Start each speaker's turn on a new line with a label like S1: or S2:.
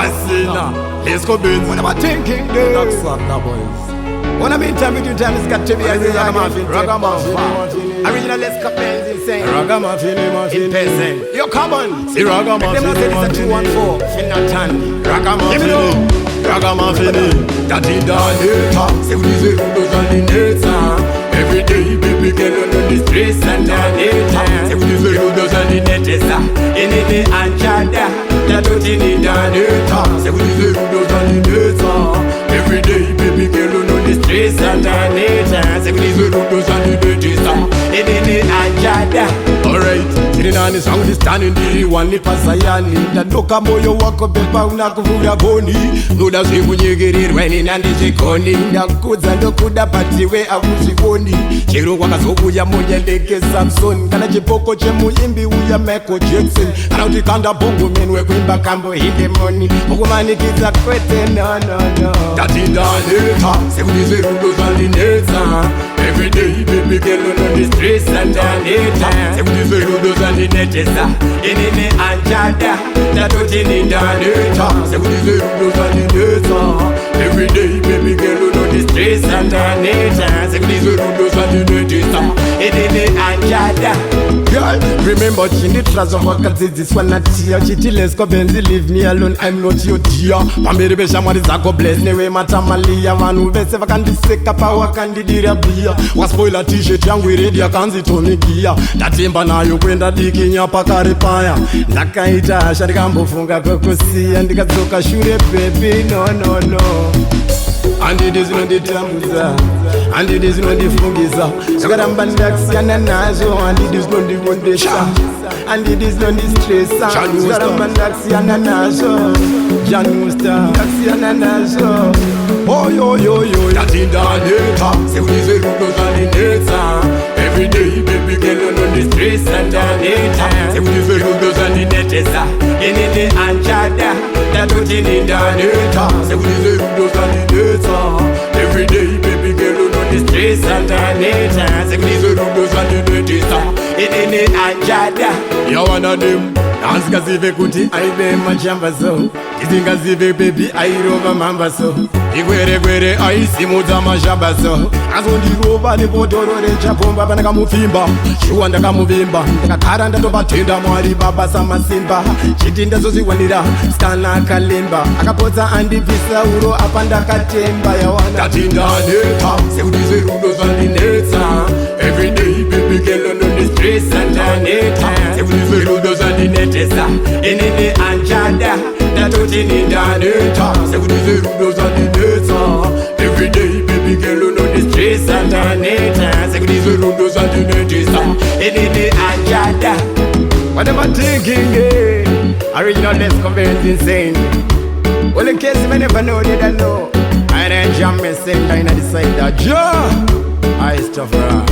S1: Asina, let's go Benz.
S2: What am I thinking, dude?
S1: Knock slap now, boys.
S2: When I'm in time between time, it's got to be a
S1: Ragamuffin,
S2: Ragamuffin. Original Let's Go Benz insane.
S1: Ragamuffin,
S2: In peasant. Yo, come on.
S1: See Ragamuffin,
S2: Them say it's a 214. Finatan.
S1: Ragamuffin, Ragamuffin. Daddy Daneta.
S2: Say we use those on the net.
S1: Every day, baby girl on the streets and the net.
S2: Say we use those on the net.
S1: In the anchada, that don't need a net.
S2: Say we use those on the net.
S1: Every day, baby girl on the streets and the net.
S2: Say we use those on the net.
S1: In the anchada. Alright, sitting on the song, standing the one lipa sayani. Ndadoka moyo wako pepa unakuvuya goni. Nuda siku nyegerirweni nandishikoni. Ndakudza ndokuda patiwe awuzikoni. Chirungwa kazokuya moja leke Samson. Kana chipoko chemuimbi uya Michael Jackson. Kana utikanda bongo menwe kuimba kambo hinde moni. Mukumanikiza kwete no. Tati ndaneta, sekudize rundo zandineta. Every day baby girl on the streets and the net. Sekudize rundo zandinetesa. Inini anjada, tatoti nindaneta. Sekudize rundo zandineta. Every day baby girl on the streets and the net. Sekudize rundo zandinetesa. Inini anjada. Girl, remember chinitras of wakadzidziswa natia. Chiti let's go Benz, leave me alone, I'm not your dear. Pamberi besha mwari zako bless newe matamalia. Vanu vese vakandiseka pa wakandidira bia. Waspoila t-shirt yangu iredi akanzitomikia. Ndatimba nayo kwenda dikinya pakaripaya. Ndakaita asha ndikambofunga kokosia. Ndikadzoka shure baby no. Andidi zinonditambuza, andidi zinondifungisa. Sakaramba ndakusiyana nazo, andidi zinondikondesa, andidi zinondistresa. Sakaramba ndakusiyana nazo, Janusta ndakusiyana nazo. Yo, ndatindaneta, sekudize rundo zandineta. Every day baby girl on the streets and the net. Sekudize rundo zandinetesa. Inini anjada, tatoti nindaneta. Sekudize rundo zandineta. Every day baby girl on the streets and the net. Sekudize rundo zandinetesa. Inini anjada. You one of them. Asikazive kuti aibe machamba so. Isingazive baby airova mamba so. Igwere aisimudza mashamba so. Azondirova nepotoro rechapomba pandakamuvimba. Shuwa ndakamuvimba. Ndakagara ndatobatenda Mwari baba samasimba. Chiti ndazozviwanira sikana akalemba. Akapodza andibvisa uro apa ndakatemba yawana. Tatindaneta, sekudize rundo zandinetsa. Every day baby girl on the streets and the net. Sekudize rundo zandinetesa. Inini anjada, tatoti nindaneta. Sekudize rundo zandinetsa. Every day baby girl on the streets and the net. Sekudize rundo zandinetesa. Inini anjada. What am I thinking, eh? Original Let's Go Benz insane. Well, in case you may never know, they don't know. I didn't jam me same line at the side that Joe. I stuff around.